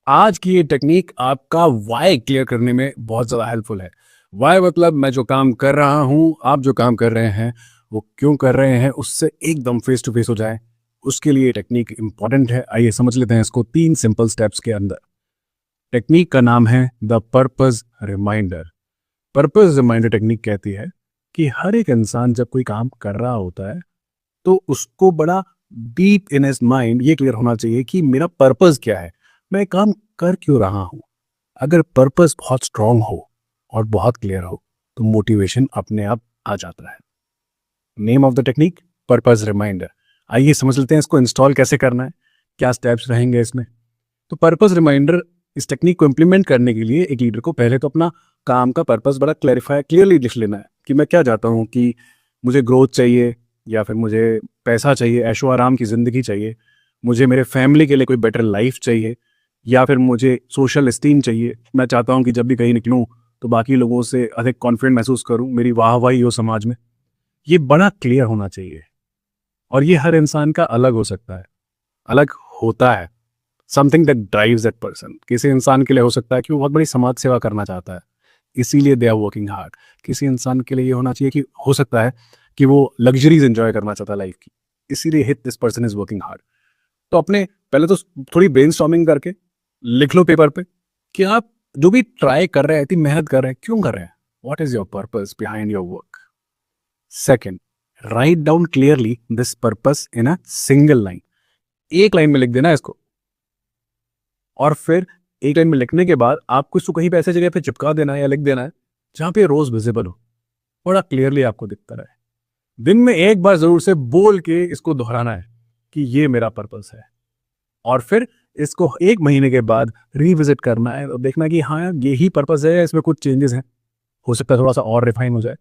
आज की ये टेक्निक आपका वाई क्लियर करने में बहुत ज़्यादा हेल्पफुल है। वाई मतलब मैं जो काम कर रहा हूँ, आप जो काम कर रहे हैं, वो क्यों कर रहे हैं, उससे एकदम फेस टू फेस हो जाए। उसके लिए ये टेक्निक इम्पॉर्टेंट है। आइए समझ लेते हैं इसको 3 सिंपल स्टेप्स के अंदर। टेक्निक का नाम है the purpose reminder. Purpose reminder technique कहती है कि हर एक इंसान जब कोई काम कर रहा होता है, तो उसको बड़ा डीप इन हिज माइंड ये क्लियर होना चाहिए कि मेरा पर्पस क्या है, मैं काम कर क्यों रहा हूँ। अगर पर्पस बहुत स्ट्रांग हो और बहुत क्लियर हो तो मोटिवेशन अपने आप आ जाता है। Name of the technique purpose reminder. आइए समझ लेते हैं इसको इंस्टॉल कैसे करना है, क्या स्टेप्स रहेंगे इसमें। तो पर्पस रिमाइंडर, इस टेक्निक को इम्प्लीमेंट करने के लिए एक लीडर को पहले तो अपना काम का पर्पस बड़ा क्लियरली लिख लेना है कि मैं क्या चाहता हूँ, कि मुझे ग्रोथ चाहिए, या फिर मुझे पैसा चाहिए, ऐशो आराम की ज़िंदगी चाहिए, मुझे मेरे फैमिली के लिए कोई बेटर लाइफ चाहिए, या फिर मुझे सोशल एस्टीम चाहिए। मैं चाहता हूँ कि जब भी कहीं निकलूँ तो बाकी लोगों से अधिक कॉन्फिडेंट महसूस करूँ, मेरी वाहवाही हो समाज में। ये बड़ा क्लियर होना चाहिए और ये हर इंसान का अलग हो सकता है, अलग होता है। Something that drives that person. किसी इंसान के लिए हो सकता है कि वो बहुत बड़ी समाज सेवा करना चाहता है, इसीलिए दे आर वर्किंग हार्ड। किसी इंसान के लिए ये होना चाहिए कि हो सकता है कि वो लग्जरीज एंजॉय करना चाहता है लाइफ की, इसीलिए hit this person is working hard. तो अपने पहले तो थोड़ी ब्रेनस्टॉर्मिंग करके लिख लो पेपर पे कि आप जो भी ट्राई कर रहे हैं, इतनी मेहनत कर रहे हैं, क्यों कर रहे हैं, what is your purpose behind your work. Second, write down clearly this purpose in a single line. एक लाइन में लिख देना है इसको, और फिर एक लाइन में लिखने के बाद आपको इसको कहीं पे ऐसे जगह पे चिपका देना है या लिख देना है जहां पे रोज विजिबल हो, बड़ा क्लियरली आपको दिखता रहे। दिन में एक बार जरूर से बोल के इसको दोहराना है कि ये मेरा पर्पस है, और फिर इसको 1 महीने के बाद रिविजिट करना है और देखना कि हाँ ये ही पर्पस है, इसमें कुछ चेंजेस हैं, हो सकता है थोड़ा सा और रिफाइन हो जाए।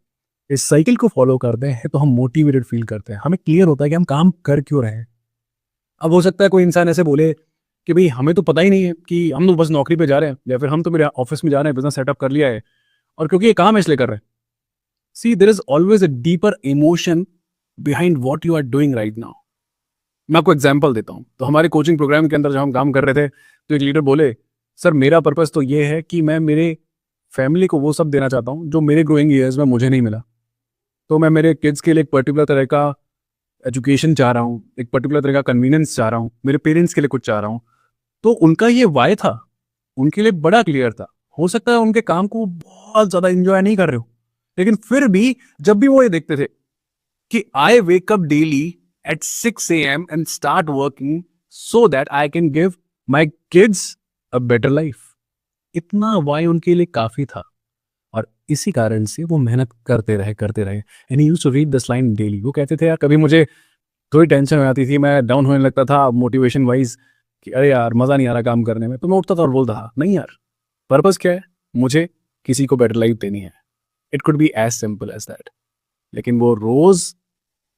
इस साइकिल को फॉलो करते हैं तो हम मोटिवेटेड फील करते हैं, हमें क्लियर होता है कि हम काम कर क्यों रहे हैं। अब हो सकता है कोई इंसान ऐसे बोले कि भाई हमें तो पता ही नहीं है, कि हम तो बस नौकरी पे जा रहे हैं, या फिर हम तो मेरे ऑफिस में जा रहे हैं, बिजनेस सेटअप कर लिया है और क्योंकि ये काम है इसलिए कर रहे हैं। See, there is always a deeper emotion behind what you are doing right now. मैं आपको एग्जांपल देता हूँ। तो हमारे कोचिंग प्रोग्राम के अंदर जब हम काम कर रहे थे, तो एक लीडर बोले, सर मेरा पर्पस तो ये है कि मैं मेरे फैमिली को वो सब देना चाहता हूँ जो मेरे ग्रोइंग ईयर्स में मुझे नहीं मिला। तो मैं मेरे किड्स के लिए एक पर्टिकुलर तरह का एजुकेशन चाह रहा हूँ, एक पर्टिकुलर तरह का कन्वीनियंस चाह रहा हूँ, मेरे पेरेंट्स के लिए कुछ चाह रहा हूँ। तो उनका ये वाय था, उनके लिए बड़ा क्लियर था। हो सकता है उनके काम को बहुत ज्यादा एंजॉय नहीं कर रहे हो, लेकिन फिर भी जब भी वो ये देखते थे कि I wake up daily at 6 AM and start working so that I can give my kids a better life, इतना वाई उनके लिए काफी था। और इसी कारण से वो मेहनत करते रहे and he used to read this line daily. वो कहते थे यार, कभी मुझे थोड़ी टेंशन हो जाती थी, मैं डाउन होने लगता था मोटिवेशन वाइज, कि अरे यार मज़ा नहीं आ रहा काम करने में, तो मैं उठता था और बोलता था नहीं यार, पर्पस क्या है, मुझे किसी को बेटर लाइफ देनी है। It could be as simple as that. लेकिन वो रोज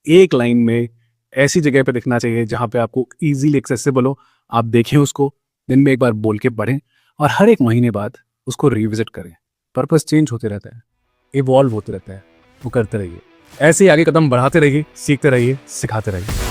एक लाइन में ऐसी जगह पे दिखना चाहिए जहाँ पे आपको इजीली एक्सेसिबल हो। आप देखें उसको, दिन में एक बार बोल के पढ़ें, और हर 1 महीने बाद उसको रिविजिट करें। पर्पस चेंज होते रहता है, इवॉल्व होते रहता है, वो करते रहिए। ऐसे ही आगे कदम बढ़ाते रहिए, सीखते रहिए, सिखाते रहिए।